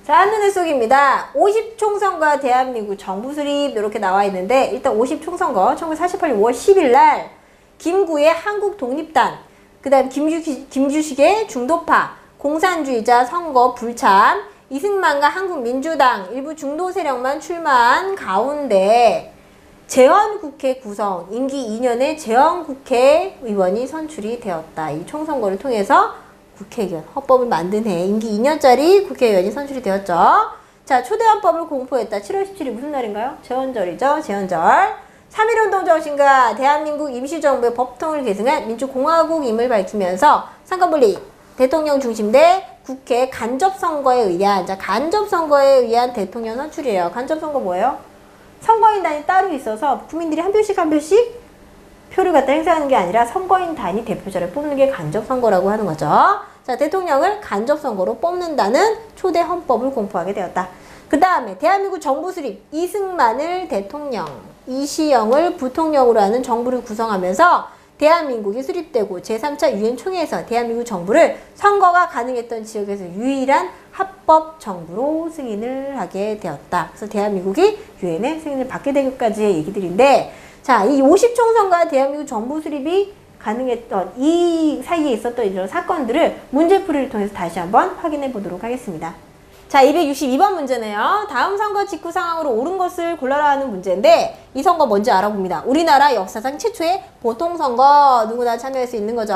자, 한눈에 쏙입니다. 50총선과 대한민국 정부 수립 이렇게 나와 있는데 일단 50총선거 1948년 5월 10일 날 김구의 한국 독립단, 그 다음 김주식의 중도파, 공산주의자 선거 불참, 이승만과 한국민주당 일부 중도 세력만 출마한 가운데 재헌국회 구성, 임기 2년의 재헌국회의원이 선출이 되었다. 이 총선거를 통해서 국회의원, 헌법을 만든 해 임기 2년짜리 국회의원이 선출이 되었죠. 자, 초대헌법을 공포했다. 7월 17일 무슨 날인가요? 재헌절이죠. 재헌절. 3.1운동 정신과 대한민국 임시정부의 법통을 계승한 민주공화국임을 밝히면서 상권분리, 대통령 중심대 국회 간접선거에 의한, 자, 간접선거에 의한 대통령 선출이에요. 간접선거 뭐예요? 선거인단이 따로 있어서 국민들이 한 표씩 한 표씩 표를 갖다 행사하는 게 아니라 선거인단이 대표자를 뽑는 게 간접선거라고 하는 거죠. 자, 대통령을 간접선거로 뽑는다는 초대 헌법을 공포하게 되었다. 그 다음에 대한민국 정부 수립, 이승만을 대통령, 이시영을 부통령으로 하는 정부를 구성하면서 대한민국이 수립되고 제3차 유엔 총회에서 대한민국 정부를 선거가 가능했던 지역에서 유일한 합법 정부로 승인을 하게 되었다. 그래서 대한민국이 유엔의 승인을 받게 되기까지의 얘기들인데, 자, 이 50총선과 대한민국 정부 수립이 가능했던 이 사이에 있었던 이런 사건들을 문제풀이를 통해서 다시 한번 확인해 보도록 하겠습니다. 자, 262번 문제네요. 다음 선거 직후 상황으로 옳은 것을 골라라 하는 문제인데 이 선거 뭔지 알아봅니다. 우리나라 역사상 최초의 보통선거, 누구나 참여할 수 있는 거죠.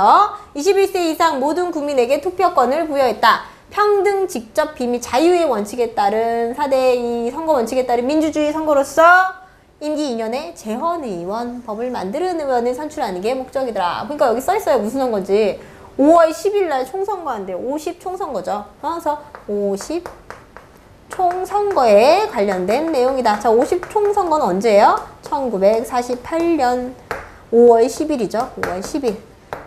21세 이상 모든 국민에게 투표권을 부여했다. 평등, 직접, 비밀, 자유의 원칙에 따른 4대2 선거 원칙에 따른 민주주의 선거로서 임기 2년에 재헌의원 법을 만드는 의원을 선출하는 게 목적이더라. 그러니까 여기 써있어요. 무슨 선거인지. 5월 10일 날 총선거인데 50 총선거죠. 그래서 50 총선거에 관련된 내용이다. 자, 50 총선거는 언제예요? 1948년 5월 10일이죠. 5월 10일.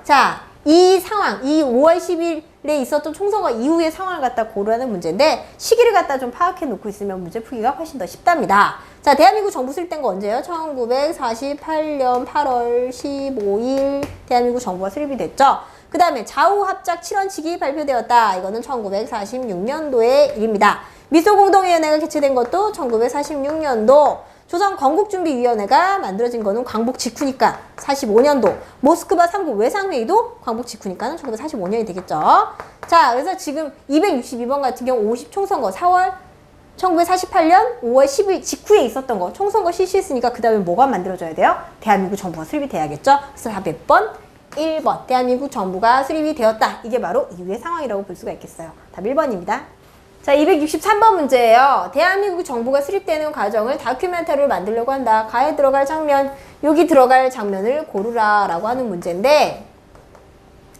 자, 이 상황, 이 5월 10일에 있었던 총선거 이후의 상황을 갖다 고르는 문제인데 시기를 갖다 좀 파악해 놓고 있으면 문제 풀기가 훨씬 더 쉽답니다. 자, 대한민국 정부 수립된 거 언제예요? 1948년 8월 15일 대한민국 정부가 수립이 됐죠. 그 다음에 좌우합작 7원칙이 발표되었다. 이거는 1946년도의 일입니다. 미소공동위원회가 개최된 것도 1946년도. 조선 건국준비위원회가 만들어진 거는 광복 직후니까 45년도. 모스크바 3국 외상회의도 광복 직후니까 1945년이 되겠죠. 자, 그래서 지금 262번 같은 경우 50 총선거 4월 1948년 5월 10일 직후에 있었던 거 총선거 실시했으니까 그 다음에 뭐가 만들어져야 돼요? 대한민국 정부가 수립이 돼야겠죠. 그래서 답 몇 번? 1번. 대한민국 정부가 수립이 되었다. 이게 바로 이후의 상황이라고 볼 수가 있겠어요. 답 1번입니다. 자, 263번 문제예요. 대한민국 정부가 수립되는 과정을 다큐멘터리를 만들려고 한다. 가에 들어갈 장면, 여기 들어갈 장면을 고르라 라고 하는 문제인데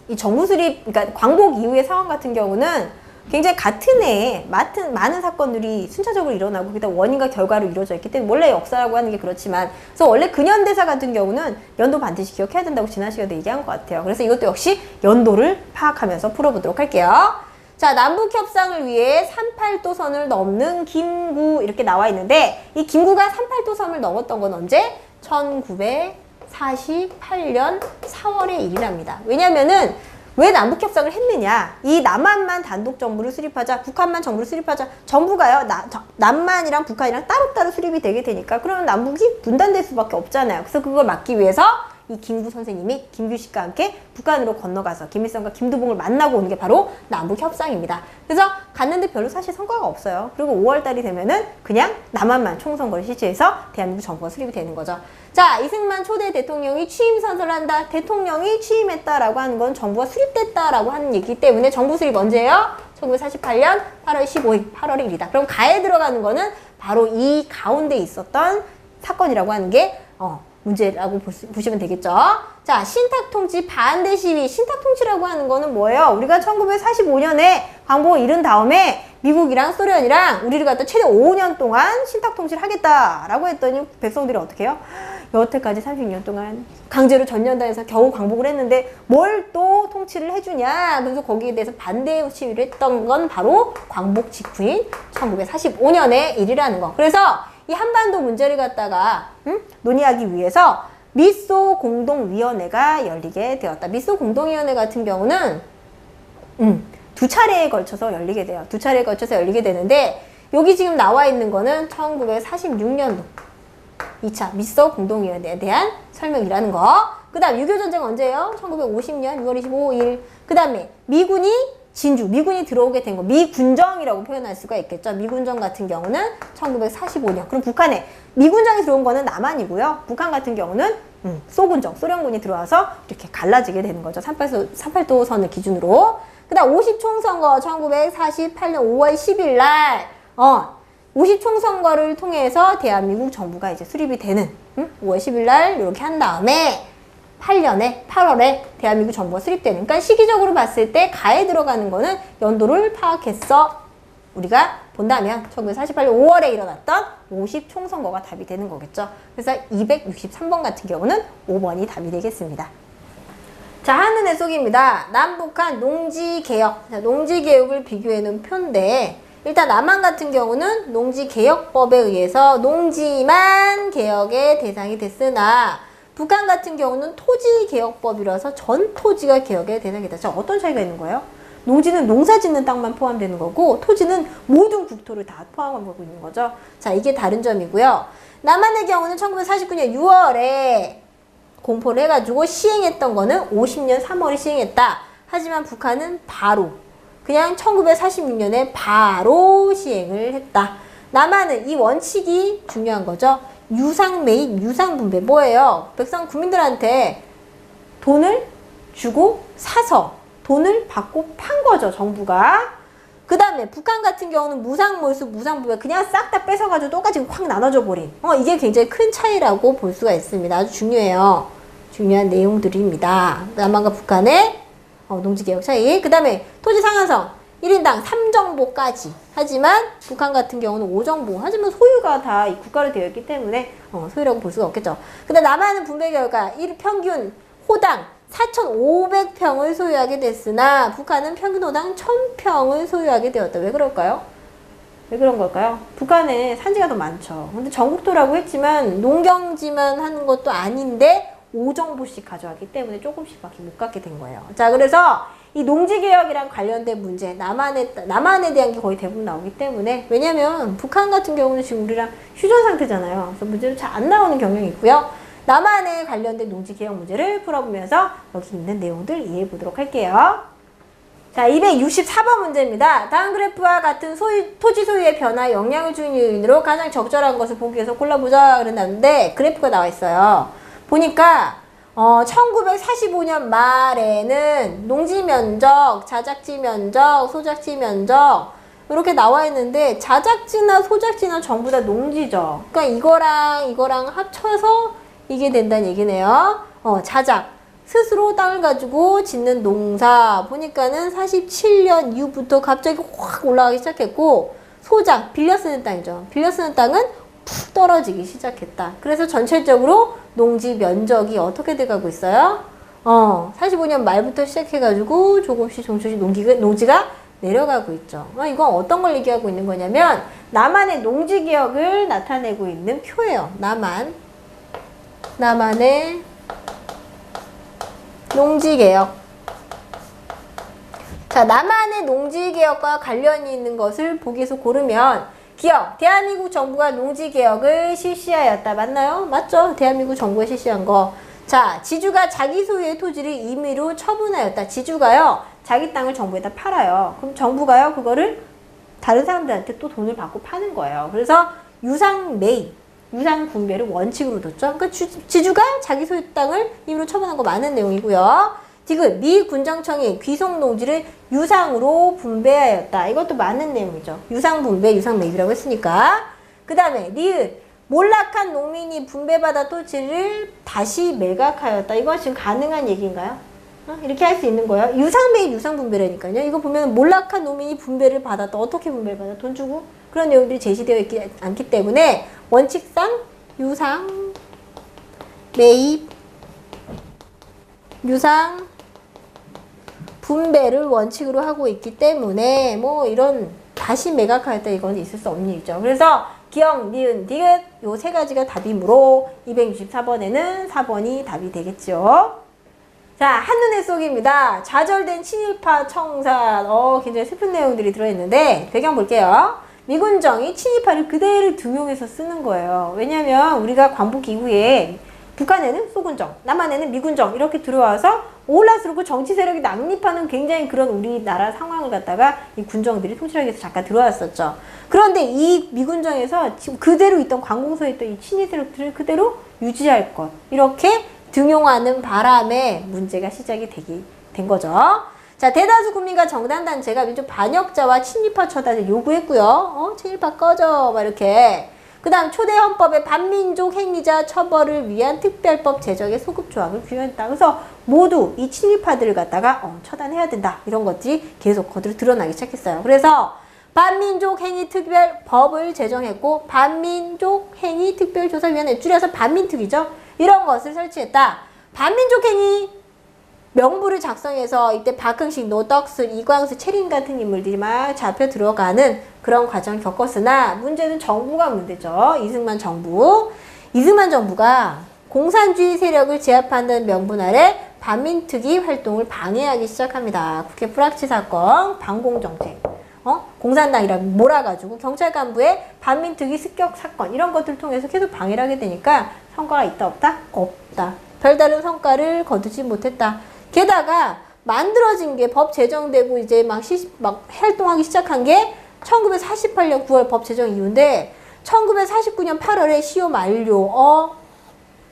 이 정부 수립, 그러니까 광복 이후의 상황 같은 경우는 굉장히 같은 해에 많은 사건들이 순차적으로 일어나고 그다음 원인과 결과로 이루어져 있기 때문에 원래 역사라고 하는 게 그렇지만 그래서 원래 근현대사 같은 경우는 연도 반드시 기억해야 된다고 지난 시간에 얘기한 것 같아요. 그래서 이것도 역시 연도를 파악하면서 풀어보도록 할게요. 자, 남북협상을 위해 38도선을 넘는 김구 이렇게 나와 있는데 이 김구가 38도선을 넘었던 건 언제? 1948년 4월의 일이랍니다. 왜냐면은 왜 남북협상을 했느냐? 이 남한만 단독 정부를 수립하자, 북한만 정부를 수립하자. 정부가요, 남만이랑 북한이랑 따로따로 수립이 되게 되니까 그러면 남북이 분단될 수밖에 없잖아요. 그래서 그걸 막기 위해서 이 김구 선생님이 김규식과 함께 북한으로 건너가서 김일성과 김두봉을 만나고 오는 게 바로 남북협상입니다. 그래서 갔는데 별로 사실 성과가 없어요. 그리고 5월달이 되면은 그냥 남한만 총선거를 실시해서 대한민국 정부가 수립이 되는 거죠. 자, 이승만 초대 대통령이 취임 선서를 한다. 대통령이 취임했다라고 하는 건 정부가 수립됐다라고 하는 얘기이기 때문에 정부 수립 언제예요? 1948년 8월 15일, 8월의 일이다. 그럼 가에 들어가는 거는 바로 이 가운데 있었던 사건이라고 하는 게 문제라고 보시면 되겠죠. 자, 신탁통치 반대 시위. 신탁통치라고 하는 거는 뭐예요? 우리가 1945년에 광복을 이룬 다음에 미국이랑 소련이랑 우리를 갖다 최대 5년 동안 신탁통치를 하겠다라고 했더니 백성들이 어떻게 해요? 여태까지 36년 동안 강제로 전년당해서 겨우 광복을 했는데 뭘 또 통치를 해주냐. 그래서 거기에 대해서 반대 시위를 했던 건 바로 광복 직후인 1945년의 일이라는 거. 그래서 이 한반도 문제를 갖다가 논의하기 위해서 미소 공동위원회가 열리게 되었다. 미소 공동위원회 같은 경우는 두 차례에 걸쳐서 열리게 돼요. 두 차례에 걸쳐서 열리게 되는데 여기 지금 나와 있는 거는 1946년도 2차 미소 공동위원회에 대한 설명이라는 거. 그 다음 6.25전쟁 언제예요? 1950년 6월 25일. 그 다음에 미군이 미군이 들어오게 된 거. 미군정이라고 표현할 수가 있겠죠. 미군정 같은 경우는 1945년. 그럼 북한에 미군정이 들어온 거는 남한이고요. 북한 같은 경우는 소군정, 소련군이 들어와서 이렇게 갈라지게 되는 거죠. 38도 선을 기준으로. 그 다음 50총선거 1948년 5월 10일 날 50총선거를 통해서 대한민국 정부가 이제 수립이 되는 5월 10일 날 이렇게 한 다음에 8월에 대한민국 정부가 수립되는. 그러니까 시기적으로 봤을 때 가에 들어가는 거는 연도를 파악했어. 우리가 본다면 1948년 5월에 일어났던 50총선거가 답이 되는 거겠죠. 그래서 263번 같은 경우는 5번이 답이 되겠습니다. 자, 한눈에 쏙입니다. 남북한 농지개혁. 자, 농지개혁을 비교해놓은 표인데 일단 남한 같은 경우는 농지개혁법에 의해서 농지만 개혁의 대상이 됐으나 북한 같은 경우는 토지개혁법이라서 전 토지가 개혁의 대상이다. 자, 어떤 차이가 있는 거예요? 농지는 농사 짓는 땅만 포함되는 거고 토지는 모든 국토를 다 포함하고 있는 거죠. 자, 이게 다른 점이고요. 남한의 경우는 1949년 6월에 공포를 해가지고 시행했던 거는 50년 3월에 시행했다. 하지만 북한은 바로 그냥 1946년에 바로 시행을 했다. 남한은 이 원칙이 중요한 거죠. 유상 매입, 유상 분배. 뭐예요? 백성 국민들한테 돈을 주고 사서 돈을 받고 판 거죠, 정부가. 그 다음에 북한 같은 경우는 무상 몰수, 무상 분배 그냥 싹 다 뺏어가지고 똑같이 확 나눠줘 버린. 이게 굉장히 큰 차이라고 볼 수가 있습니다. 아주 중요해요. 중요한 내용들입니다. 남한과 북한의 농지개혁 차이. 그 다음에 토지 상한선 1인당 3정보까지. 하지만 북한 같은 경우는 5정보. 하지만 소유가 다 국가로 되어 있기 때문에 소유라고 볼 수가 없겠죠. 근데 남한은 분배 결과 평균 호당 4,500평을 소유하게 됐으나 북한은 평균 호당 1,000평을 소유하게 되었다. 왜 그럴까요? 왜 그런 걸까요? 북한은 산지가 더 많죠. 근데 전국도라고 했지만 농경지만 하는 것도 아닌데 5정보씩 가져왔기 때문에 조금씩밖에 못 갖게 된 거예요. 자, 그래서 이 농지개혁이랑 관련된 문제, 남한에 대한 게 거의 대부분 나오기 때문에, 왜냐면 북한 같은 경우는 지금 우리랑 휴전 상태잖아요. 그래서 문제도 잘 안 나오는 경향이 있고요. 남한에 관련된 농지개혁 문제를 풀어보면서 여기 있는 내용들 이해해 보도록 할게요. 자, 264번 문제입니다. 다음 그래프와 같은 토지 소유의 변화에 영향을 주는 요인으로 가장 적절한 것을 보기 위해서 골라보자 그랬는데 그래프가 나와 있어요. 보니까 1945년 말에는 농지 면적, 자작지 면적, 소작지 면적 이렇게 나와 있는데 자작지나 소작지나 전부 다 농지죠. 그러니까 이거랑 합쳐서 이게 된다는 얘기네요. 자작, 스스로 땅을 가지고 짓는 농사 보니까는 47년 이후부터 갑자기 확 올라가기 시작했고, 소작, 빌려 쓰는 땅이죠. 빌려 쓰는 땅은 푹 떨어지기 시작했다. 그래서 전체적으로 농지 면적이 어떻게 돼가고 있어요? 45년 말부터 시작해가지고 조금씩 농지가 내려가고 있죠. 이건 어떤 걸 얘기하고 있는 거냐면 남한의 농지개혁을 나타내고 있는 표예요. 남한의 농지개혁. 자, 남한의 농지개혁과 관련이 있는 것을 보기에서 고르면 기억, 대한민국 정부가 농지개혁을 실시하였다. 맞나요? 맞죠? 대한민국 정부가 실시한 거. 자, 지주가 자기 소유의 토지를 임의로 처분하였다. 지주가요, 자기 땅을 정부에다 팔아요. 그럼 정부가요, 그거를 다른 사람들한테 또 돈을 받고 파는 거예요. 그래서 유상 매입, 유상 분배를 원칙으로 뒀죠. 그러니까 지주가 자기 소유 땅을 임의로 처분한 거 많은 내용이고요. 디귿, 미 군정청이 귀속 농지를 유상으로 분배하였다. 이것도 맞는 내용이죠. 유상 분배, 유상 매입이라고 했으니까. 그 다음에 니은, 몰락한 농민이 분배받아 토지를 다시 매각하였다. 이건 지금 가능한 얘기인가요? 이렇게 할 수 있는 거예요. 유상 매입, 유상 분배라니까요. 이거 보면 몰락한 농민이 분배를 받았다. 어떻게 분배를 받아? 돈 주고? 그런 내용들이 제시되어 있지 않기 때문에 원칙상 유상 매입, 유상 분배를 원칙으로 하고 있기 때문에 뭐 이런 다시 매각하였다 이건 있을 수 없는 일이죠. 그래서 기억, 니은, 디귿 요 세 가지가 답이므로 264번에는 4번이 답이 되겠죠. 자, 한눈에 쏙입니다. 좌절된 친일파 청산. 굉장히 슬픈 내용들이 들어있는데 배경 볼게요. 미군정이 친일파를 그대로 등용해서 쓰는 거예요. 왜냐면 우리가 광복 이후에 북한에는 소군정, 남한에는 미군정 이렇게 들어와서 오울라스럽고 정치 세력이 난립하는 굉장히 그런 우리나라 상황을 갖다가 이 군정들이 통치하기 위해서 잠깐 들어왔었죠. 그런데 이 미군정에서 지금 그대로 있던 관공서에 있던 이 친일 세력들을 그대로 유지할 것 이렇게 등용하는 바람에 문제가 시작이 된 거죠. 자, 대다수 국민과 정당단체가 민족 반역자와 친일파 처단을 요구했고요. 친일파 꺼져 막 이렇게. 그 다음 초대 헌법에 반민족 행위자 처벌을 위한 특별법 제정의 소급 조항을 규정했다. 그래서 모두 이 친일파들을 갖다가 처단해야 된다. 이런 것들이 계속 거들어 드러나기 시작했어요. 그래서 반민족 행위 특별법을 제정했고 반민족 행위 특별조사위원회 줄여서 반민특위죠. 이런 것을 설치했다. 반민족 행위 명부를 작성해서 이때 박흥식, 노덕술, 이광수, 채린 같은 인물들이 막 잡혀 들어가는 그런 과정을 겪었으나 문제는 정부가 문제죠. 이승만 정부가 공산주의 세력을 제압한다는 명분 아래 반민특위 활동을 방해하기 시작합니다. 국회 불합치 사건, 반공정책, 공산당이라고 몰아가지고 경찰 간부의 반민특위 습격 사건 이런 것들을 통해서 계속 방해를 하게 되니까 성과가 있다 없다? 없다. 별다른 성과를 거두지 못했다. 게다가 만들어진 게 법 제정되고 이제 막 활동하기 시작한 게 1948년 9월 법 제정 이후인데 1949년 8월에 시효 만료.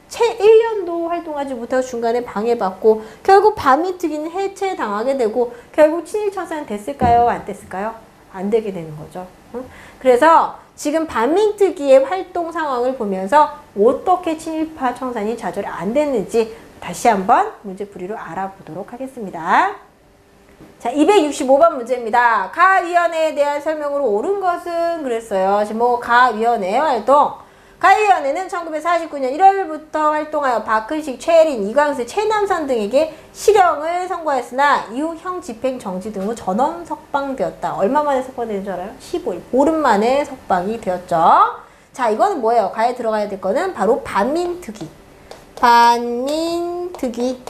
채 1년도 활동하지 못하고 중간에 방해받고 결국 반민특위는 해체당하게 되고 결국 친일청산은 됐을까요? 안 됐을까요? 안 되게 되는 거죠. 그래서 지금 반민특위의 활동 상황을 보면서 어떻게 친일파 청산이 좌절이 안 됐는지 다시 한번 문제풀이로 알아보도록 하겠습니다. 자, 265번 문제입니다. 가위원회에 대한 설명으로 옳은 것은 그랬어요. 제목 가위원회 활동. 가위원회는 1949년 1월부터 활동하여 박흥식, 최혜린, 이광수, 최남선 등에게 실형을 선고했으나 이후 형 집행 정지 등으로 전원 석방되었다. 얼마 만에 석방되는 줄 알아요? 15일. 보름 만에 석방이 되었죠. 자, 이거는 뭐예요? 가에 들어가야 될 거는 바로 반민특위. 반민특위.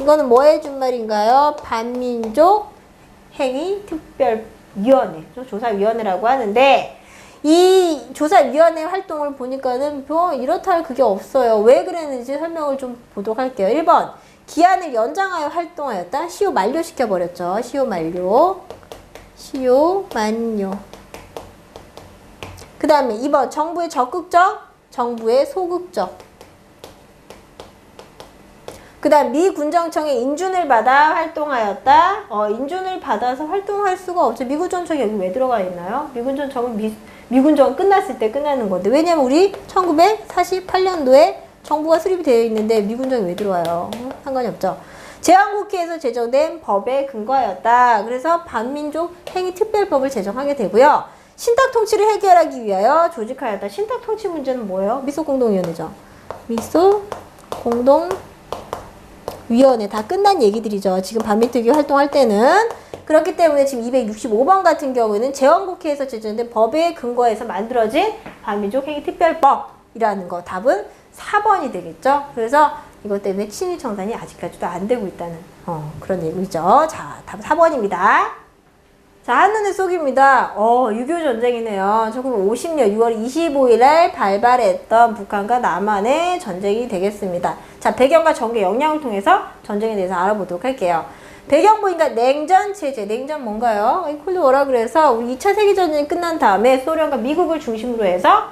이거는 뭐 해준 말인가요? 반민족 행위특별위원회. 조사위원회라고 하는데 이 조사위원회 활동을 보니까는 뭐 이렇다 할 그게 없어요. 왜 그랬는지 설명을 좀 보도록 할게요. 1번 기한을 연장하여 활동하였다. 시효 만료시켜버렸죠. 시효 만료. 그 다음에 2번 정부의 적극적, 정부의 소극적. 그 다음 미군정청의 인준을 받아 활동하였다. 인준을 받아서 활동할 수가 없죠. 미군정청이 여기 왜 들어가 있나요? 미군정은 끝났을 때 끝나는 건데 왜냐면 우리 1948년도에 정부가 수립이 되어 있는데 미군정이 왜 들어와요? 상관이 없죠. 제왕국회에서 제정된 법에 근거하였다. 그래서 반민족 행위특별법을 제정하게 되고요. 신탁통치를 해결하기 위하여 조직하였다. 신탁통치 문제는 뭐예요? 미소공동위원회죠. 미소공동위원회 다 끝난 얘기들이죠. 지금 반민특위 활동할 때는. 그렇기 때문에 지금 265번 같은 경우에는 제왕국회에서 제정된 법에 근거해서 만들어진 반민족 행위특별법이라는 거 답은 4번이 되겠죠. 그래서 이것 때문에 친일청산이 아직까지도 안 되고 있다는 그런 얘기죠. 자, 답은 4번입니다. 자, 한눈에 쏙입니다. 6.25 전쟁이네요. 1950년 6월 25일 날 발발했던 북한과 남한의 전쟁이 되겠습니다. 자, 배경과 전개 역량을 통해서 전쟁에 대해서 알아보도록 할게요. 배경 보니까 냉전 체제. 냉전 뭔가요? 콜드워라 그래서 우리 2차 세계전쟁이 끝난 다음에 소련과 미국을 중심으로 해서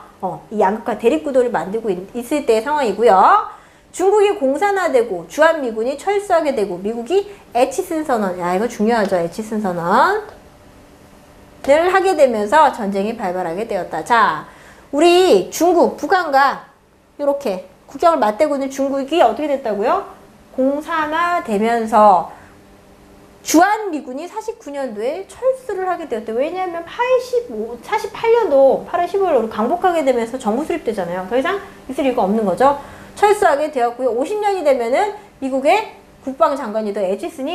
이 양극화 대립구도를 만들고 있을 때의 상황이고요. 중국이 공산화되고 주한미군이 철수하게 되고 미국이 에치슨 선언. 야, 이거 중요하죠. 에치슨 선언. 을 하게 되면서 전쟁이 발발하게 되었다. 자, 우리 중국, 북한과 이렇게 국경을 맞대고 있는 중국이 어떻게 됐다고요? 공산화되면서 주한미군이 49년도에 철수를 하게 되었대. 왜냐하면 48년도 8월 15일 강복하게 되면서 정부 수립되잖아요. 더 이상 있을 이유가 없는 거죠. 철수하게 되었고요. 50년이 되면은 미국의 국방장관이던 에치슨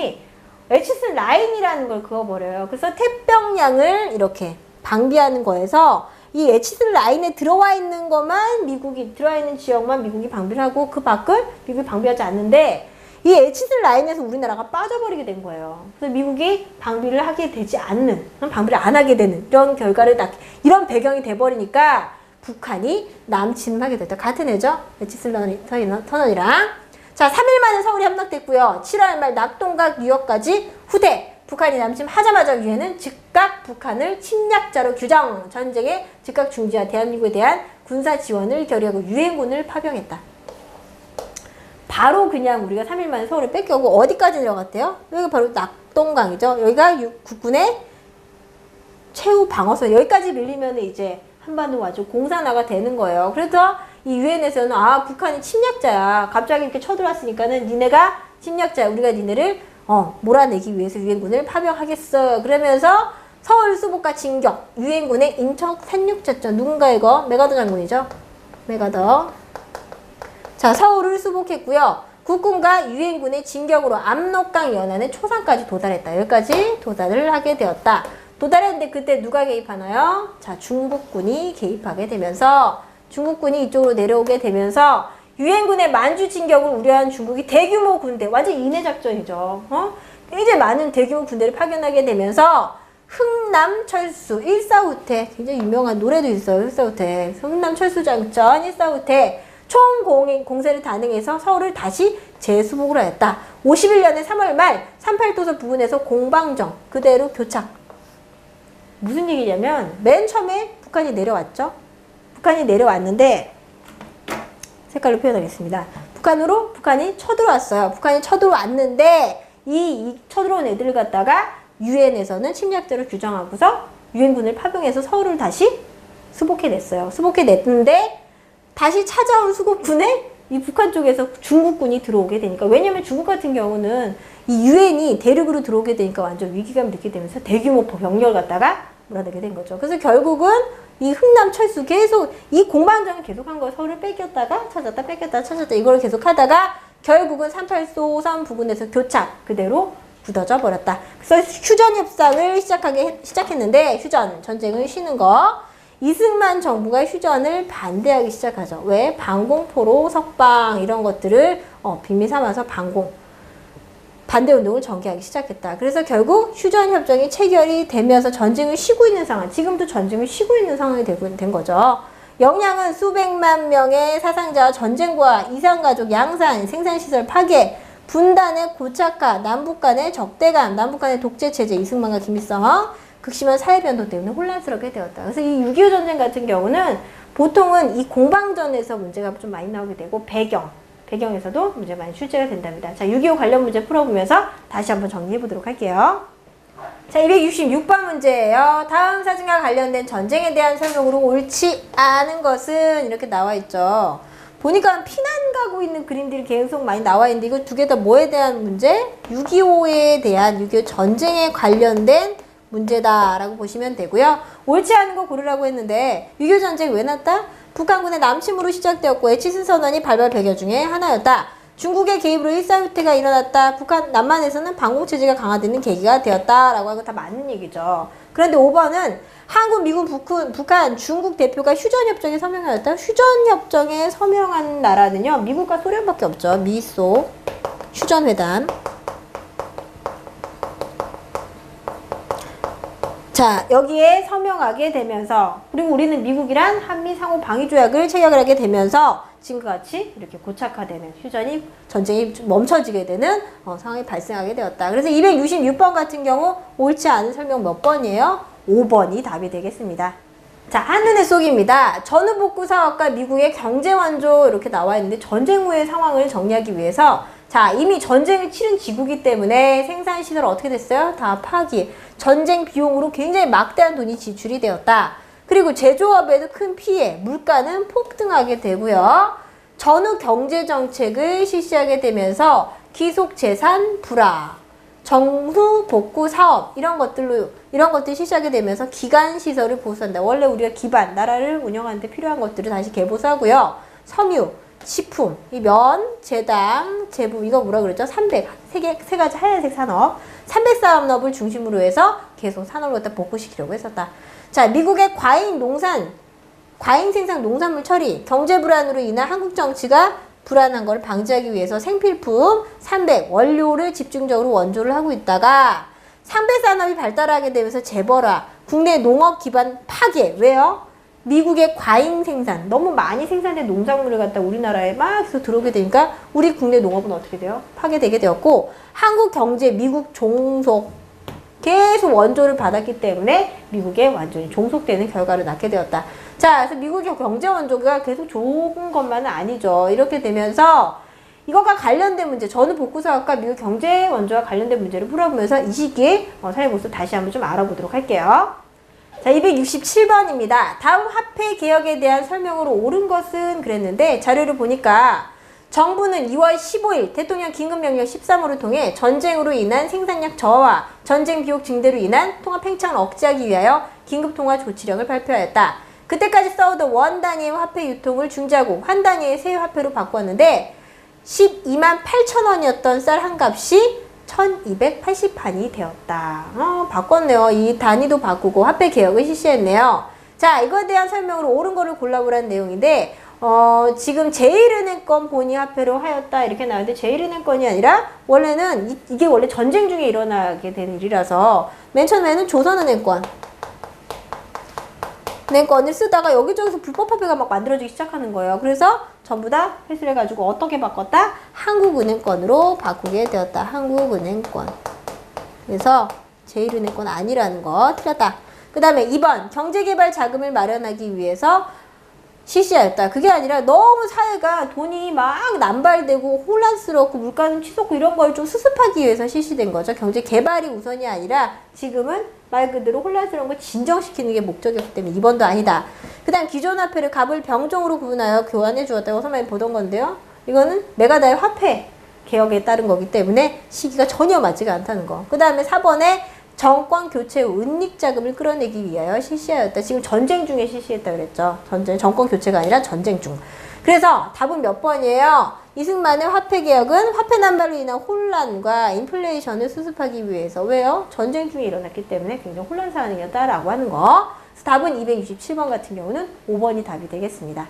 라인이라는 걸 그어버려요. 그래서 태평양을 이렇게 방비하는 거에서 이 에치슨 라인에 들어와 있는 것만 들어와 있는 지역만 미국이 방비를 하고 그 밖을 미국이 방비하지 않는데 이 에치슨 라인에서 우리나라가 빠져버리게 된 거예요. 그래서 미국이 방비를 하게 되지 않는, 방비를 안 하게 되는 이런 결과를 이런 배경이 돼버리니까 북한이 남침하게 됐다. 같은 해죠? 에치슨 선언이랑. 자, 3일 만에 서울이 함락됐고요. 7월 말 낙동강 유역까지 후퇴. 북한이 남침하자마자 유엔은 즉각 북한을 침략자로 규정, 전쟁의 즉각 중지와 대한민국에 대한 군사 지원을 결의하고 유엔군을 파병했다. 바로 그냥 우리가 3일 만에 서울을 뺏겨오고 어디까지 내려갔대요? 여기가 바로 낙동강이죠. 여기가 국군의 최후 방어선. 여기까지 밀리면 이제 한반도 아주 공산화가 되는 거예요. 그래서 이 유엔에서는 아, 북한이 침략자야. 갑자기 이렇게 쳐들어왔으니까는 니네가 침략자야. 우리가 니네를 몰아내기 위해서 유엔군을 파병하겠어. 그러면서 서울 수복과 진격, 유엔군의 인척 산육작전. 누군가 이거? 메가더 장군이죠. 메가더. 자, 서울을 수복했고요. 국군과 유엔군의 진격으로 압록강 연안의 초산까지 도달했다. 여기까지 도달을 하게 되었다. 도달했는데 그때 누가 개입하나요? 자, 중국군이 개입하게 되면서 중국군이 이쪽으로 내려오게 되면서 유엔군의 만주 진격을 우려한 중국이 대규모 군대, 완전 인해 작전이죠. 굉장히 많은 대규모 군대를 파견하게 되면서 흥남 철수, 일사후퇴, 굉장히 유명한 노래도 있어요. 일사후퇴, 흥남 철수 작전, 일사후퇴, 총 공세를 단행해서 서울을 다시 재수복을 하였다. 51년의 3월 말 38도서 부근에서 공방정 그대로 교착. 무슨 얘기냐면 맨 처음에 북한이 내려왔죠. 북한이 내려왔는데 색깔로 표현하겠습니다. 북한이 쳐들어왔어요. 북한이 쳐들어왔는데 이 쳐들어온 애들을 갖다가 유엔에서는 침략자로 규정하고서 유엔군을 파병해서 서울을 다시 수복해냈어요. 수복해냈는데 다시 찾아온 수국군에 이 북한 쪽에서 중국군이 들어오게 되니까, 왜냐면 중국 같은 경우는 이 유엔이 대륙으로 들어오게 되니까 완전 위기감을 느끼게 되면서 대규모 병력을 갖다가 몰아내게 된 거죠. 그래서 결국은 이 흥남 철수 계속 이 공방전을 계속한 거예요. 서울을 뺏겼다가 찾았다 뺏겼다가 찾았다 이걸 계속 하다가 결국은 38도선 부근에서 교착 그대로 굳어져 버렸다. 그래서 휴전 협상을 시작했는데 휴전 전쟁을 쉬는 거. 이승만 정부가 휴전을 반대하기 시작하죠. 왜? 반공포로 석방 이런 것들을 빌미 삼아서 반대운동을 전개하기 시작했다. 그래서 결국 휴전협정이 체결이 되면서 전쟁을 쉬고 있는 상황, 지금도 전쟁을 쉬고 있는 상황이 된 거죠. 영양은 수백만 명의 사상자와 전쟁과 이산가족 양산, 생산시설 파괴, 분단의 고착화, 남북 간의 적대감, 남북 간의 독재체제, 이승만과 김일성, 극심한 사회변동 때문에 혼란스럽게 되었다. 그래서 이 6.25 전쟁 같은 경우는 보통은 이 공방전에서 문제가 좀 많이 나오게 되고 배경에서도 문제 많이 출제가 된답니다. 자, 6.25 관련 문제 풀어보면서 다시 한번 정리해 보도록 할게요. 자, 266번 문제예요. 다음 사진과 관련된 전쟁에 대한 설명으로 옳지 않은 것은 이렇게 나와 있죠. 보니까 피난 가고 있는 그림들이 계속 많이 나와 있는데 이거 두 개 다 뭐에 대한 문제? 6.25에 대한 6.25 전쟁에 관련된 문제다라고 보시면 되고요. 옳지 않은 거 고르라고 했는데 6.25 전쟁 왜 났다? 북한군의 남침으로 시작되었고 에치슨 선언이 발발 배경 중에 하나였다. 중국의 개입으로 일사후퇴가 일어났다. 남한에서는 반공체제가 강화되는 계기가 되었다라고 하고 다 맞는 얘기죠. 그런데 5번은 한국, 미국, 북한, 중국 대표가 휴전협정에 서명하였다. 휴전협정에 서명한 나라는요. 미국과 소련밖에 없죠. 미소 휴전회담. 자, 여기에 서명하게 되면서 그리고 우리는 미국이란 한미 상호 방위 조약을 체결을 하게 되면서 지금과 같이 이렇게 고착화되는 전쟁이 멈춰지게 되는 상황이 발생하게 되었다. 그래서 266번 같은 경우 옳지 않은 설명 몇 번이에요? 5번이 답이 되겠습니다. 자, 한눈에 쏙입니다. 전후복구 사업과 미국의 경제완조 이렇게 나와 있는데 전쟁 후의 상황을 정리하기 위해서 자, 이미 전쟁을 치른 지구기 때문에 생산시설 어떻게 됐어요? 다 파기. 전쟁 비용으로 굉장히 막대한 돈이 지출이 되었다. 그리고 제조업에도 큰 피해, 물가는 폭등하게 되고요. 전후 경제정책을 실시하게 되면서 기속재산 불화, 정후 복구 사업 이런 것들 실시하게 되면서 기간시설을 보수한다. 원래 우리가 기반, 나라를 운영하는데 필요한 것들을 다시 개보수하고요. 섬유, 식품, 이 면, 제당, 제부, 이거 뭐라 그랬죠? 세 가지 하얀색 산업. 300산업을 중심으로 해서 계속 산업을 갖다 복구시키려고 했었다. 자, 미국의 과잉 생산 농산물 처리, 경제 불안으로 인한 한국 정치가 불안한 걸 방지하기 위해서 생필품, 산백, 원료를 집중적으로 원조를 하고 있다가 상배 산업이 발달하게 되면서 재벌화, 국내 농업 기반 파괴. 왜요? 미국의 과잉 생산, 너무 많이 생산된 농작물을 갖다 우리나라에 막 해서 들어오게 되니까 우리 국내 농업은 어떻게 돼요? 파괴되게 되었고, 한국 경제 미국 종속, 계속 원조를 받았기 때문에 미국에 완전히 종속되는 결과를 낳게 되었다. 자, 그래서 미국의 경제 원조가 계속 좋은 것만은 아니죠. 이렇게 되면서 이것과 관련된 문제, 저는 복구사학과 미국 경제 원조와 관련된 문제를 풀어보면서 이 시기에 사회보수 다시 한번 좀 알아보도록 할게요. 자, 267번입니다. 다음 화폐 개혁에 대한 설명으로 옳은 것은 그랬는데 자료를 보니까 정부는 2월 15일 대통령 긴급명령 13호를 통해 전쟁으로 인한 생산량 저하와 전쟁 비용 증대로 인한 통화 팽창을 억제하기 위하여 긴급통화 조치령을 발표하였다. 그때까지 써오던 원 단위의 화폐 유통을 중지하고 환 단위의 새 화폐로 바꿨는데 12만 8천 원이었던 쌀 한 값이 1280판이 되었다. 바꿨네요. 이 단위도 바꾸고 화폐 개혁을 실시했네요. 자, 이거에 대한 설명으로 옳은 거를 골라보라는 내용인데 지금 제1은행권 본위 화폐로 하였다 이렇게 나오는데 제1은행권이 아니라 원래는 이게 원래 전쟁 중에 일어나게 된 일이라서 맨 처음에는 조선은행권 은행권을 쓰다가 여기저기서 불법 화폐가 막 만들어지기 시작하는 거예요. 그래서 전부 다 회수를 해가지고 어떻게 바꿨다? 한국은행권으로 바꾸게 되었다. 한국은행권. 그래서 제1은행권 아니라는 거 틀렸다. 그 다음에 2번 경제개발 자금을 마련하기 위해서 실시하였다. 그게 아니라 너무 사회가 돈이 막 남발되고 혼란스럽고 물가는 치솟고 이런 걸 좀 수습하기 위해서 실시된 거죠. 경제 개발이 우선이 아니라 지금은 말 그대로 혼란스러운 걸 진정시키는 게 목적이었기 때문에 2번도 아니다. 그 다음 기존 화폐를 갑을 병종으로 구분하여 교환해 주었다고 어서 많이 보던 건데요. 이거는 메가다의 화폐 개혁에 따른 거기 때문에 시기가 전혀 맞지가 않다는 거. 그 다음에 4번에 정권 교체 후 은닉자금을 끌어내기 위하여 실시하였다. 지금 전쟁 중에 실시했다 그랬죠. 정권 교체가 아니라 전쟁 중. 그래서 답은 몇 번이에요? 이승만의 화폐 개혁은 화폐 난발로 인한 혼란과 인플레이션을 수습하기 위해서. 왜요? 전쟁 중에 일어났기 때문에 굉장히 혼란 상황이었다라고 하는 거. 그래서 답은 267번 같은 경우는 5번이 답이 되겠습니다.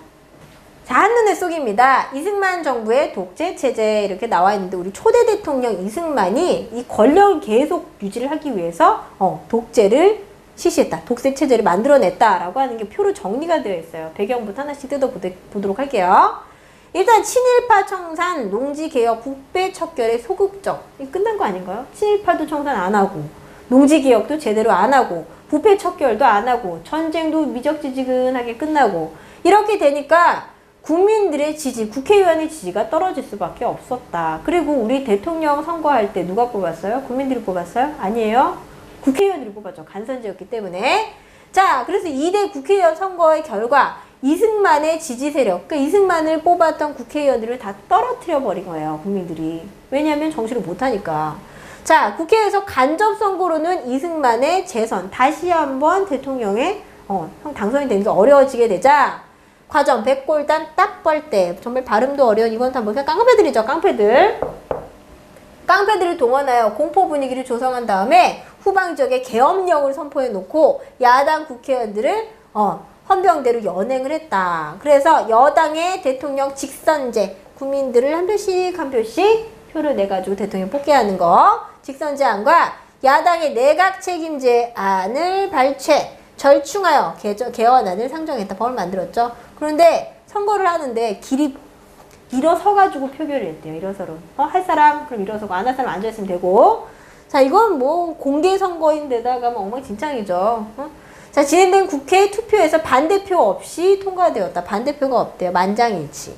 자, 한눈에 쏙입니다. 이승만 정부의 독재 체제 이렇게 나와 있는데 우리 초대 대통령 이승만이 이 권력을 계속 유지를 하기 위해서 독재를 실시했다. 독재 체제를 만들어냈다라고 하는 게 표로 정리가 되어 있어요. 배경부터 하나씩 뜯어보도록 할게요. 일단 친일파 청산, 농지개혁, 국배 척결의 소극적. 이 끝난 거 아닌가요? 친일파도 청산 안 하고 농지개혁도 제대로 안 하고 부패 척결도 안 하고 전쟁도 미적지지근하게 끝나고 이렇게 되니까 국민들의 지지, 국회의원의 지지가 떨어질 수밖에 없었다. 그리고 우리 대통령 선거할 때 누가 뽑았어요? 국민들이 뽑았어요? 아니에요. 국회의원들이 뽑았죠. 간선제였기 때문에. 자, 그래서 2대 국회의원 선거의 결과 이승만의 지지 세력, 그러니까 이승만을 뽑았던 국회의원들을 다 떨어뜨려 버린 거예요. 국민들이. 왜냐하면 정치를 못하니까. 자, 국회에서 간접 선거로는 이승만의 재선, 다시 한번 대통령에 당선이 되는 게 어려워지게 되자 과정, 백골단, 딱벌대. 정말 발음도 어려운 이건 다 뭐냐? 깡패들이죠, 깡패들. 깡패들을 동원하여 공포 분위기를 조성한 다음에 후방 지역에 계엄령을 선포해 놓고 야당 국회의원들을 헌병대로 연행을 했다. 그래서 여당의 대통령 직선제, 국민들을 한 표씩 한 표씩 표를 내가지고 대통령 뽑게 하는 거. 직선제안과 야당의 내각 책임제안을 발췌, 절충하여 개헌안을 상정했다. 법을 만들었죠. 그런데 선거를 하는데 길이 일어서가지고 표결을 했대요. 일어서로. 할 사람 그럼 일어서고 안 할 사람 앉아있으면 되고. 자, 이건 뭐 공개 선거인데다가 뭐 엉망진창이죠. 자, 진행된 국회 투표에서 반대표 없이 통과되었다. 반대표가 없대요. 만장일치.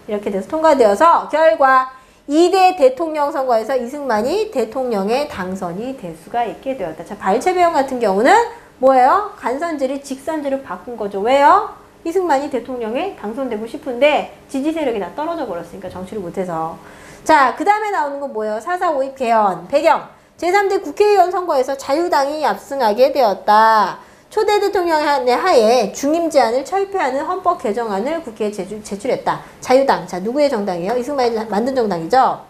이렇게 돼서 통과되어서 결과 2대 대통령 선거에서 이승만이 대통령에 당선이 될 수가 있게 되었다. 자, 발췌배원 같은 경우는 뭐예요? 간선제를 직선제로 바꾼 거죠. 왜요? 이승만이 대통령에 당선되고 싶은데 지지 세력이 다 떨어져 버렸으니까 정치를 못해서. 자, 그 다음에 나오는 건 뭐예요? 4.4 5.2 개헌. 배경. 제3대 국회의원 선거에서 자유당이 압승하게 되었다. 초대 대통령의 하에 중임 제안을 철폐하는 헌법 개정안을 국회에 제출했다. 자유당. 자, 누구의 정당이에요? 이승만이 만든 정당이죠?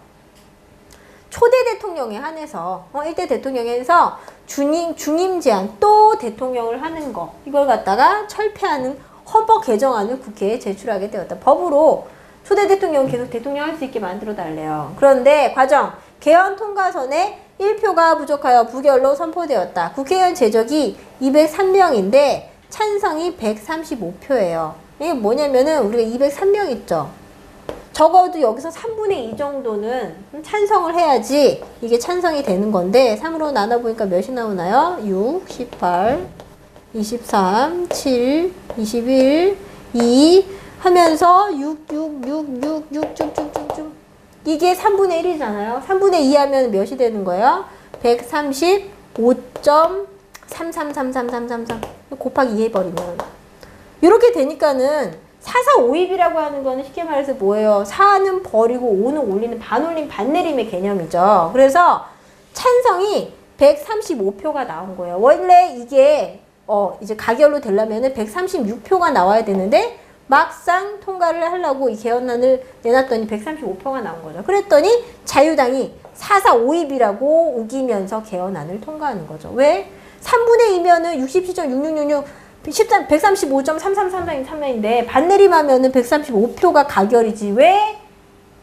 초대 대통령에 한해서 1대 대통령에 한해서 중임 제안 또 대통령을 하는 거 이걸 갖다가 철폐하는 헌법 개정안을 국회에 제출하게 되었다. 법으로 초대 대통령은 계속 대통령 할 수 있게 만들어 달래요. 그런데 과정, 개헌 통과선에 1표가 부족하여 부결로 선포되었다. 국회의원 제적이 203명인데 찬성이 135표예요. 이게 뭐냐면은 우리가 203명 있죠. 적어도 여기서 3분의 2 정도는 찬성을 해야지 이게 찬성이 되는 건데 3으로 나눠보니까 몇이 나오나요? 6, 18, 23, 7, 21, 2 하면서 6, 6, 6, 6, 6, 쭉쭉쭉쭉 이게 3분의 1이잖아요. 3분의 2 하면 몇이 되는 거예요? 135.3333333 곱하기 2 해버리면 이렇게 되니까는 4,4,5입이라고 하는 거는 쉽게 말해서 뭐예요? 4는 버리고 5는 올리는 반올림 반내림의 개념이죠. 그래서 찬성이 135표가 나온 거예요. 원래 이게 이제 가결로 되려면은 136표가 나와야 되는데 막상 통과를 하려고 이 개헌안을 내놨더니 135표가 나온 거죠. 그랬더니 자유당이 4,4,5입이라고 우기면서 개헌안을 통과하는 거죠. 왜? 3분의 2면은 67.6666 135.3333인데 반내림하면은 135표가 가결이지 왜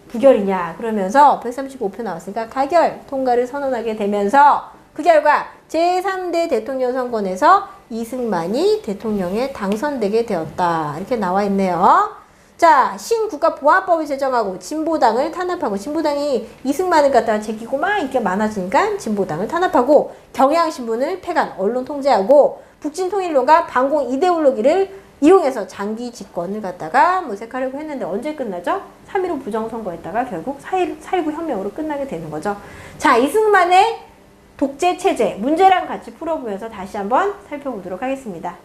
부결이냐 그러면서 135표 나왔으니까 가결 통과를 선언하게 되면서 그 결과 제3대 대통령 선거에서 이승만이 대통령에 당선되게 되었다. 이렇게 나와 있네요. 자, 신국가보안법을 제정하고 진보당을 탄압하고 진보당이 이승만을 갖다가 제끼고 막 인기가 많아지니까 진보당을 탄압하고 경향신문을 폐간, 언론 통제하고 북진통일론과 반공 이데올로기를 이용해서 장기 집권을 갖다가 모색하려고 했는데 언제 끝나죠? 3.15 부정선거했다가 결국 4.19 혁명으로 끝나게 되는 거죠. 자, 이승만의 독재 체제, 문제랑 같이 풀어보면서 다시 한번 살펴보도록 하겠습니다.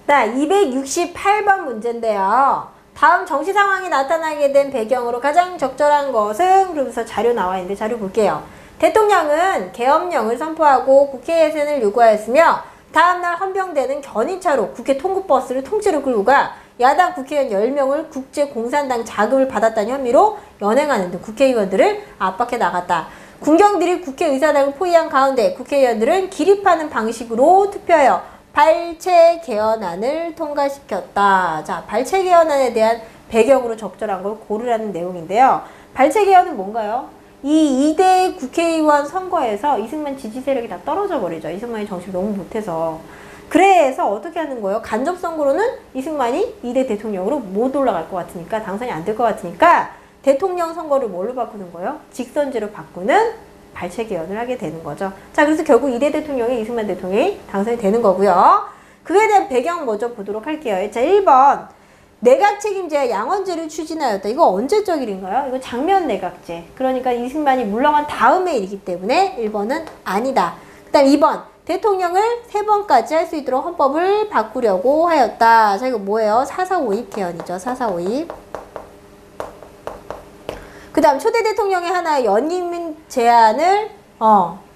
자, 268번 문제인데요. 다음 정치 상황이 나타나게 된 배경으로 가장 적절한 것은 그러면서 자료 나와 있는데 자료 볼게요. 대통령은 계엄령을 선포하고 국회 예산을 요구하였으며 다음날 헌병대는 견인차로 국회 통구버스를 통째로 끌고 가 야당 국회의원 10명을 국제공산당 자금을 받았다는 혐의로 연행하는 등 국회의원들을 압박해 나갔다. 군경들이 국회의사당을 포위한 가운데 국회의원들은 기립하는 방식으로 투표하여 발췌 개헌안을 통과시켰다. 자, 발췌 개헌안에 대한 배경으로 적절한 걸 고르라는 내용인데요. 발췌 개헌은 뭔가요? 이 2대 국회의원 선거에서 이승만 지지 세력이 다 떨어져 버리죠. 이승만이 정치를 너무 못해서. 그래서 어떻게 하는 거예요? 간접 선거로는 이승만이 2대 대통령으로 못 올라갈 것 같으니까 당선이 안 될 것 같으니까 대통령 선거를 뭘로 바꾸는 거예요? 직선제로 바꾸는 발췌 개헌을 하게 되는 거죠. 자, 그래서 결국 2대 대통령이 이승만 대통령이 당선이 되는 거고요. 그에 대한 배경 먼저 보도록 할게요. 자, 1번. 내각 책임제와 양원제를 추진하였다. 이거 언제적 일인가요? 이거 장면 내각제. 그러니까 이승만이 물러간 다음의 일이기 때문에 1번은 아니다. 그 다음 2번. 대통령을 3번까지 할 수 있도록 헌법을 바꾸려고 하였다. 자, 이거 뭐예요? 4.4.5입 개헌이죠. 4.4.5입. 그 다음 초대 대통령의 하나의 연임 제한을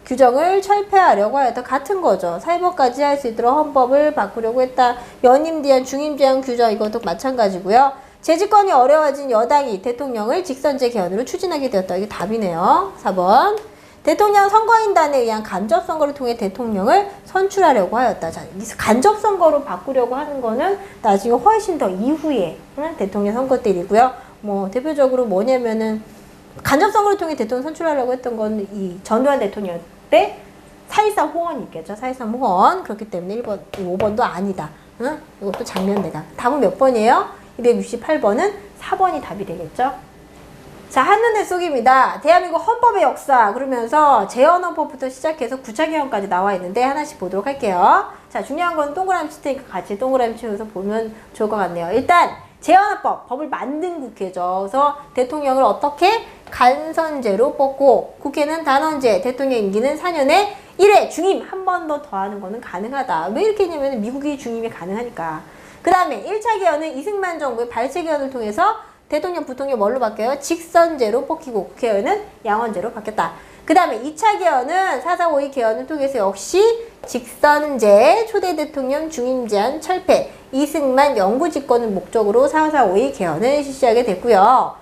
규정을 철폐하려고 하였다. 같은 거죠. 4번까지 할 수 있도록 헌법을 바꾸려고 했다. 연임 제한, 중임 제한 규정 이것도 마찬가지고요. 재집권이 어려워진 여당이 대통령을 직선제 개헌으로 추진하게 되었다. 이게 답이네요. 4번. 대통령 선거인단에 의한 간접선거를 통해 대통령을 선출하려고 하였다. 자, 간접선거로 바꾸려고 하는 거는 나중에 훨씬 더 이후에 대통령 선거 때이고요. 뭐 대표적으로 뭐냐면은 간접선거를 통해 대통령 선출하려고 했던 건 이 전두환 대통령 때 4.13 호언이 있겠죠. 4.13 호언. 그렇기 때문에 1번, 5번도 아니다. 응? 이것도 장면 내각. 답은 몇 번이에요? 268번은 4번이 답이 되겠죠. 자, 한눈에 쏙입니다. 대한민국 헌법의 역사 그러면서 재헌헌법부터 시작해서 구차개헌까지 나와 있는데 하나씩 보도록 할게요. 자, 중요한 건 동그라미 칠 테니까 같이 동그라미 치면서 보면 좋을 것 같네요. 일단 재헌헌법, 법을 만든 국회죠. 그래서 대통령을 어떻게 간선제로 뽑고 국회는 단원제, 대통령 임기는 4년에 1회 중임 한 번 더 더하는 거는 가능하다. 왜 이렇게 했냐면 미국이 중임이 가능하니까. 그 다음에 1차 개헌은 이승만 정부의 발췌 개헌을 통해서 대통령, 부통령 뭘로 바뀌어요? 직선제로 뽑히고 국회의원은 양원제로 바뀌었다. 그 다음에 2차 개헌은 4.4.5.2 개헌을 통해서 역시 직선제, 초대 대통령 중임 제한 철폐, 이승만 영구 집권을 목적으로 4.4.5.2 개헌을 실시하게 됐고요.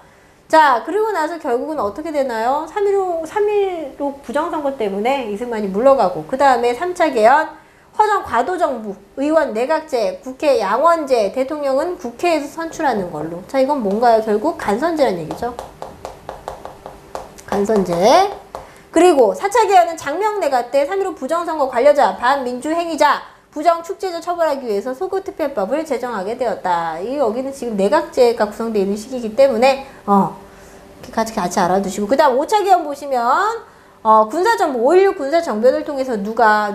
자, 그리고 나서 결국은 어떻게 되나요? 3.15 부정선거 때문에 이승만이 물러가고 그 다음에 3차 개헌 허정 과도정부, 의원 내각제, 국회 양원제, 대통령은 국회에서 선출하는 걸로. 자, 이건 뭔가요? 결국 간선제라는 얘기죠. 간선제. 그리고 4차 개헌은 장명내각 때 3.15 부정선거 관여자, 반민주행위자, 부정축제자 처벌하기 위해서 소급투표법을 제정하게 되었다. 여기는 지금 내각제가 구성되어 있는 시기이기 때문에 같이 알아두시고, 그 다음 5차 개헌 보시면 군사정부, 5.16 군사정변을 통해서 누가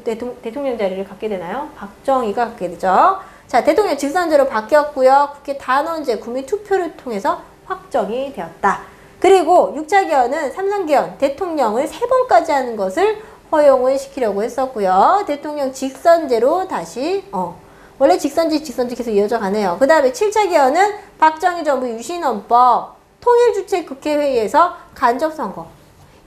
대통령 자리를 갖게 되나요? 박정희가 갖게 되죠. 자, 대통령 직선제로 바뀌었고요. 국회 단원제, 국민 투표를 통해서 확정이 되었다. 그리고 6차 개헌은 삼성개헌, 대통령을 3번까지 하는 것을 허용을 시키려고 했었고요. 대통령 직선제로 다시 원래 직선제 계속 이어져 가네요. 그 다음에 7차 개헌은 박정희 정부 유신헌법, 통일주체 국회회의에서 간접선거,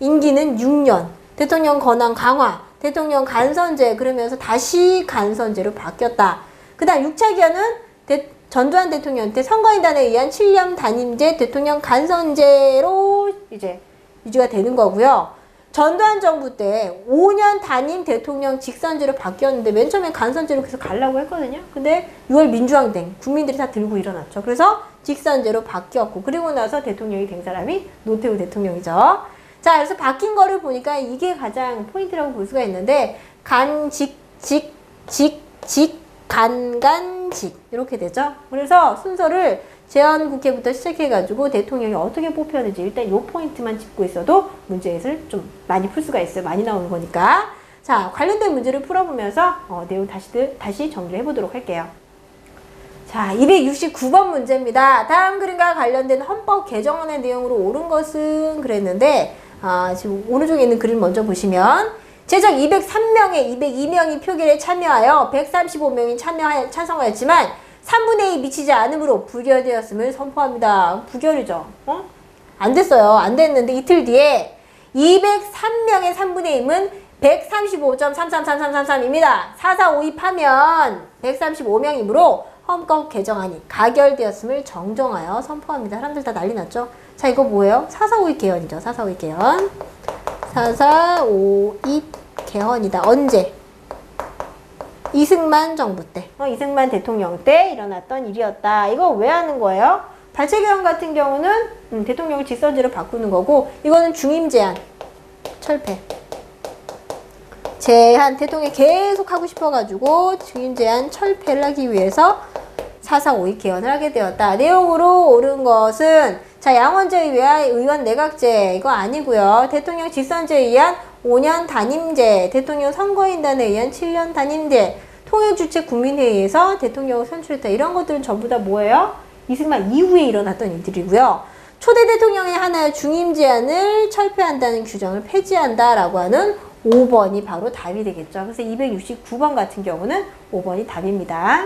임기는 6년, 대통령 권한 강화, 대통령 간선제, 그러면서 다시 간선제로 바뀌었다. 그 다음 6차 개헌은 전두환 대통령 때 선거인단에 의한 7년 단임제, 대통령 간선제로 이제 유지가 되는 거고요. 전두환 정부 때 5년 단임 대통령 직선제로 바뀌었는데 맨 처음에 간선제로 계속 가려고 했거든요. 근데 6월 민주항쟁 국민들이 다 들고 일어났죠. 그래서 직선제로 바뀌었고, 그리고 나서 대통령이 된 사람이 노태우 대통령이죠. 자, 그래서 바뀐 거를 보니까 이게 가장 포인트라고 볼 수가 있는데, 간간직 이렇게 되죠. 그래서 순서를 제헌국회부터 시작해가지고 대통령이 어떻게 뽑혔는지 일단 요 포인트만 짚고 있어도 문제를 좀 많이 풀 수가 있어요. 많이 나오는 거니까. 자, 관련된 문제를 풀어보면서 내용 다시 정리해 보도록 할게요. 자, 269번 문제입니다. 다음 그림과 관련된 헌법 개정안의 내용으로 옳은 것은 그랬는데, 지금 오른쪽에 있는 그림 먼저 보시면, 제적 203명에 202명이 표결에 참여하여 135명이 찬성하였지만 3분의 2 미치지 않으므로 부결되었음을 선포합니다. 부결이죠. 안 됐어요. 안 됐는데 이틀 뒤에 203명의 3분의 2은 135.333333입니다. 4452 하면 135명이므로 헌법 개정안이 가결되었음을 정정하여 선포합니다. 사람들 다 난리 났죠? 자, 이거 뭐예요? 4452 개헌이죠. 4452 개헌. 4452 개헌이다. 언제? 이승만 정부 때. 이승만 대통령 때 일어났던 일이었다. 이거 왜 하는 거예요? 발췌개헌 같은 경우는 대통령을 직선제로 바꾸는 거고, 이거는 중임 제한, 철폐. 제한, 대통령이 계속 하고 싶어가지고 중임 제한 철폐를 하기 위해서 4452 개헌을 하게 되었다. 내용으로 옳은 것은, 자, 양원제에 의한 의원 내각제, 이거 아니고요. 대통령 직선제에 의한 5년 단임제, 대통령 선거인단에 의한 7년 단임제, 통일주체 국민회의에서 대통령을 선출했다. 이런 것들은 전부 다 뭐예요? 이승만 이후에 일어났던 일들이고요. 초대 대통령의 하나의 중임 제한을 철폐한다는 규정을 폐지한다라고 하는 5번이 바로 답이 되겠죠. 그래서 269번 같은 경우는 5번이 답입니다.